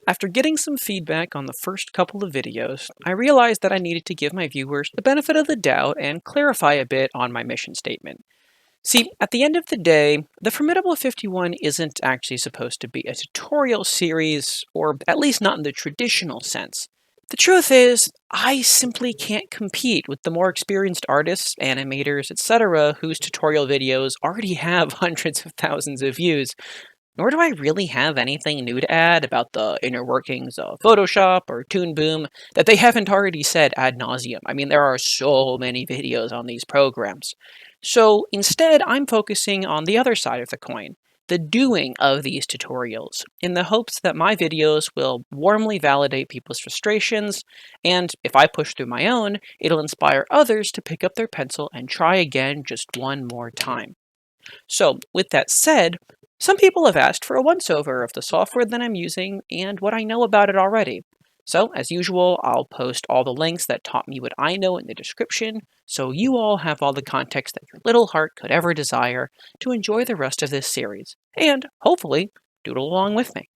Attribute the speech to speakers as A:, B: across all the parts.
A: After getting some feedback on the first couple of videos, I realized that I needed to give my viewers the benefit of the doubt and clarify a bit on my mission statement. See, at the end of the day, the Formidable 51 isn't actually supposed to be a tutorial series, or at least not in the traditional sense. The truth is, I simply can't compete with the more experienced artists, animators, etc., whose tutorial videos already have hundreds of thousands of views. Nor do I really have anything new to add about the inner workings of Photoshop or Toon Boom that they haven't already said ad nauseum. I mean, there are so many videos on these programs. So instead, I'm focusing on the other side of the coin, the doing of these tutorials, in the hopes that my videos will warmly validate people's frustrations, and if I push through my own, it'll inspire others to pick up their pencil and try again just one more time. So, with that said, some people have asked for a once-over of the software that I'm using and what I know about it already. So, as usual, I'll post all the links that taught me what I know in the description, so you all have all the context that your little heart could ever desire to enjoy the rest of this series, and hopefully, doodle along with me.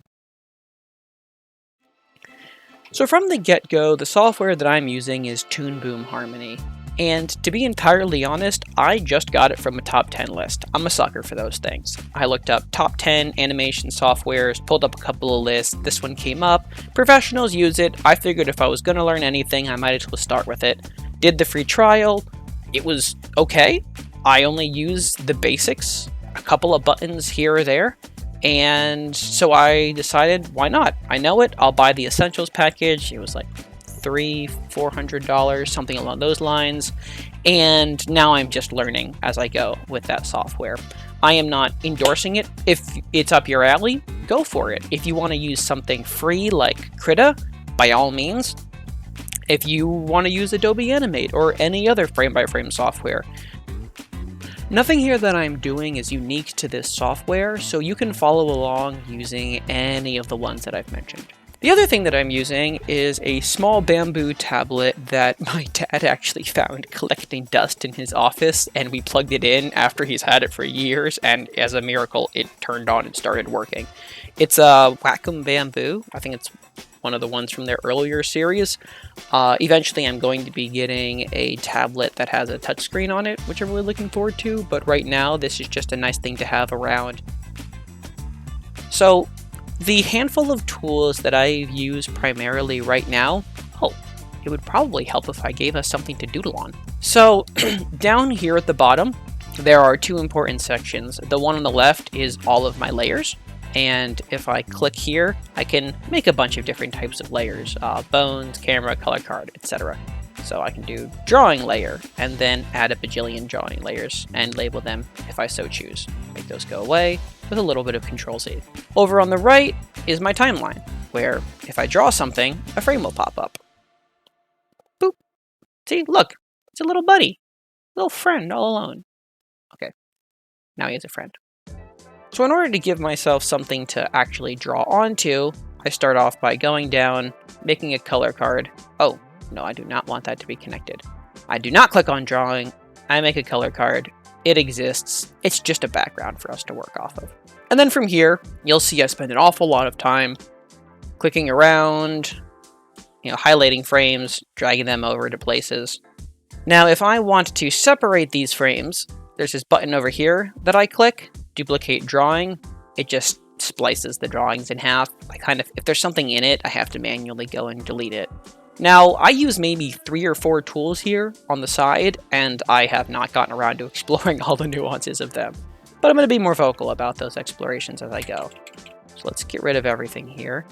A: So from the get-go, the software that I'm using is Toon Boom Harmony. And to be entirely honest, I just got it from a top 10 list. I'm a sucker for those things. I looked up top 10 animation softwares, pulled up a couple of lists, this one came up, professionals use it, I figured if I was going to learn anything, I might as well start with it. Did the free trial, it was okay. I only used the basics, a couple of buttons here or there, and so I decided, why not? I know it, I'll buy the Essentials package. It was like $300-400, something along those lines. And now I'm just learning as I go with that software. I am not endorsing it. If it's up your alley, go for it. If you want to use something free like Krita, by all means. If you want to use Adobe Animate or any other frame-by-frame software, nothing here that I'm doing is unique to this software, so you can follow along using any of the ones that I've mentioned. The other thing that I'm using is a small bamboo tablet that my dad actually found collecting dust in his office, and we plugged it in after he's had it for years, and as a miracle, it turned on and started working. It's a Wacom Bamboo. I think it's one of the ones from their earlier series. Eventually I'm going to be getting a tablet that has a touchscreen on it, which I'm really looking forward to, but right now this is just a nice thing to have around. So the handful of tools that I use primarily right now, it would probably help if I gave us something to doodle on. So down here at the bottom, there are two important sections. The one on the left is all of my layers. And if I click here, I can make a bunch of different types of layers, bones, camera, color card, etc. So I can do drawing layer, and then add a bajillion drawing layers, and label them if I so choose. Make those go away with a little bit of Control-Z. Over on the right is my timeline, where if I draw something, a frame will pop up. Boop. See, look, it's a little buddy, little friend all alone. Okay, now he has a friend. So in order to give myself something to actually draw onto, I start off by going down, making a color card. Oh, no, I do not want that to be connected. I do not click on drawing. I make a color card. It exists. It's just a background for us to work off of. And then from here, you'll see I spend an awful lot of time clicking around, highlighting frames, dragging them over to places. Now, if I want to separate these frames, there's this button over here that I click. Duplicate drawing, it just splices the drawings in half. If there's something in it, I have to manually go and delete it. Now, I use maybe 3 or 4 tools here on the side, and I have not gotten around to exploring all the nuances of them. But I'm going to be more vocal about those explorations as I go. So let's get rid of everything here.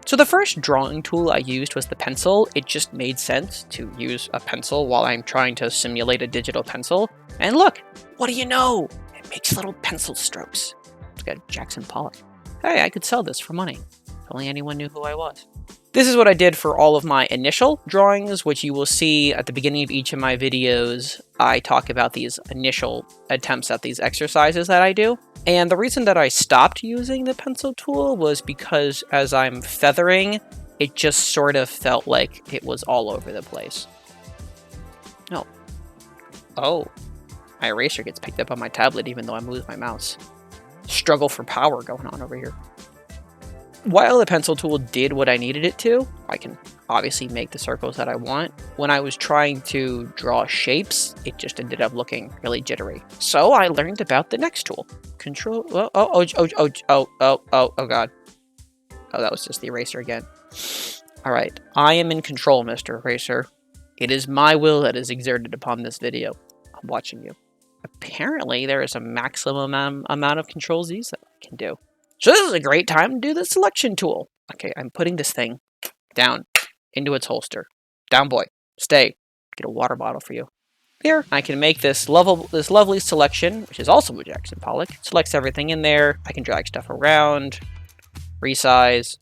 A: So the first drawing tool I used was the pencil. It just made sense to use a pencil while I'm trying to simulate a digital pencil. And look, what do you know? Makes little pencil strokes. It's got Jackson Pollock. Hey, I could sell this for money. If only anyone knew who I was. This is what I did for all of my initial drawings, which you will see at the beginning of each of my videos. I talk about these initial attempts at these exercises that I do. And the reason that I stopped using the pencil tool was because as I'm feathering, it just sort of felt like it was all over the place. No. Oh. My eraser gets picked up on my tablet even though I move my mouse. Struggle for power going on over here. while the pencil tool did what I needed it to, I can obviously make the circles that I want. When I was trying to draw shapes, it just ended up looking really jittery. So I learned about the next tool. Control, oh god. Oh, that was just the eraser again. All right, I am in control, Mr. Eraser. It is my will that is exerted upon this video. I'm watching you. Apparently, there is a maximum amount of Control Z's that I can do. So this is a great time to do the selection tool. Okay, I'm putting this thing down into its holster. Down, boy. Stay. Get a water bottle for you. Here, I can make this lovely selection, which is also with Jackson Pollock. It selects everything in there. I can drag stuff around, resize,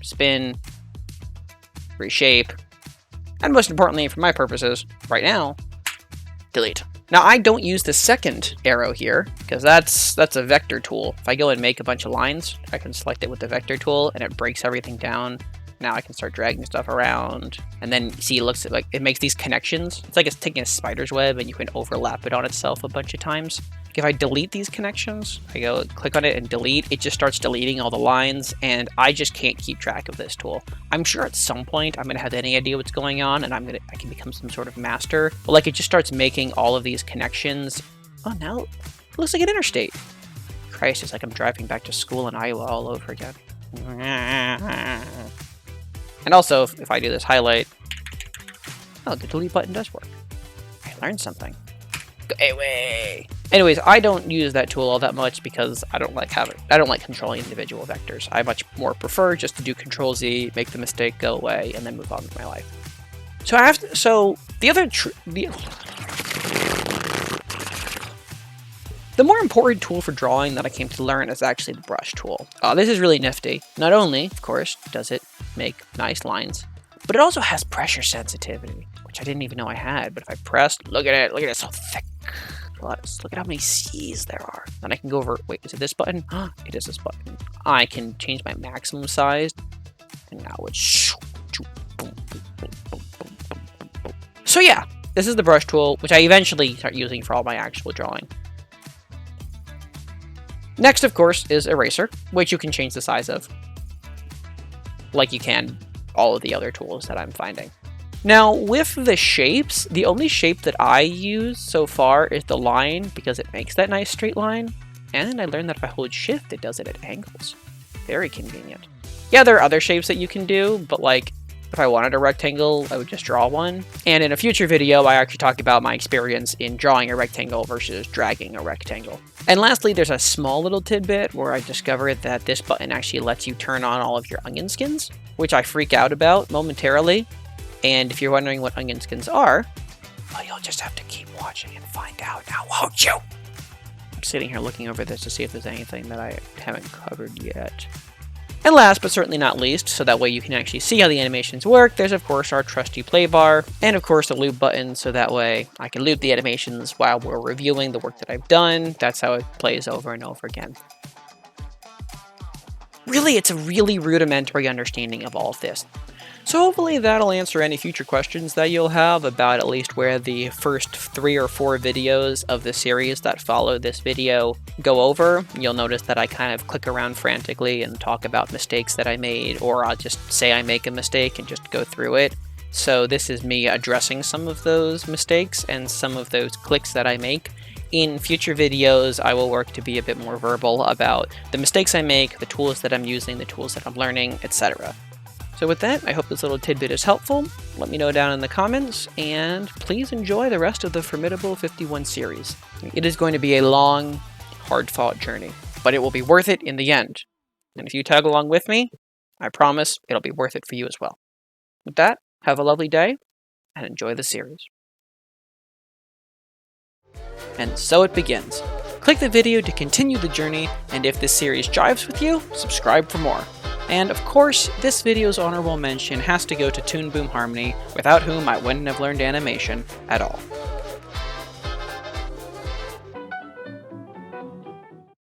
A: spin, reshape, and most importantly, for my purposes, right now, delete. Now, I don't use the second arrow here, because that's a vector tool. If I go and make a bunch of lines, I can select it with the vector tool, and it breaks everything down. Now I can start dragging stuff around, and then see, it makes these connections. It's like it's taking a spider's web, and you can overlap it on itself a bunch of times. If I delete these connections, I go click on it and delete, it just starts deleting all the lines, and I just can't keep track of this tool. I'm sure at some point I'm going to have any idea what's going on, and I can become some sort of master. But like, it just starts making all of these connections. Oh, now it looks like an interstate. Christ, it's like I'm driving back to school in Iowa all over again. And also, if I do this highlight, oh, the delete button does work. I learned something. Go away. Anyways, I don't use that tool all that much because I don't like controlling individual vectors. I much more prefer just to do Control Z, make the mistake go away, and then move on with my life. So the more important tool for drawing that I came to learn is actually the brush tool. This is really nifty. Not only, of course, does it make nice lines, but it also has pressure sensitivity, which I didn't even know I had. But if I pressed, look at it, it's so thick. Look at how many C's there are. Then I can go over, wait, is it this button? It is this button. I can change my maximum size, and now it's boom, boom, boom, boom, boom, boom, boom. So yeah, this is the brush tool, which I eventually start using for all my actual drawing. Next, of course, is eraser, which you can change the size of, like you can all of the other tools that I'm finding. Now, with the shapes, the only shape that I use so far is the line, because it makes that nice straight line. And I learned that if I hold shift, it does it at angles. Very convenient. Yeah, there are other shapes that you can do, but like, if I wanted a rectangle, I would just draw one. And in a future video, I actually talk about my experience in drawing a rectangle versus dragging a rectangle. And lastly, there's a small little tidbit where I discovered that this button actually lets you turn on all of your onion skins, which I freak out about momentarily. And if you're wondering what onion skins are, well, you'll just have to keep watching and find out now, won't you? I'm sitting here looking over this to see if there's anything that I haven't covered yet. And last but certainly not least, so that way you can actually see how the animations work, there's of course our trusty play bar, and of course the loop button, so that way I can loop the animations while we're reviewing the work that I've done. That's how it plays over and over again. Really, it's a really rudimentary understanding of all of this. So hopefully that'll answer any future questions that you'll have about at least where the first 3 or 4 videos of the series that follow this video go over. You'll notice that I kind of click around frantically and talk about mistakes that I made, or I'll just say I make a mistake and just go through it. So this is me addressing some of those mistakes and some of those clicks that I make. In future videos, I will work to be a bit more verbal about the mistakes I make, the tools that I'm using, the tools that I'm learning, etc. So with that, I hope this little tidbit is helpful. Let me know down in the comments, and please enjoy the rest of the Formidable 51 series. It is going to be a long, hard-fought journey, but it will be worth it in the end. And if you tag along with me, I promise it'll be worth it for you as well. With that, have a lovely day, and enjoy the series. And so it begins. Click the video to continue the journey, and if this series jives with you, subscribe for more. And of course, this video's honorable mention has to go to Toon Boom Harmony, without whom I wouldn't have learned animation at all.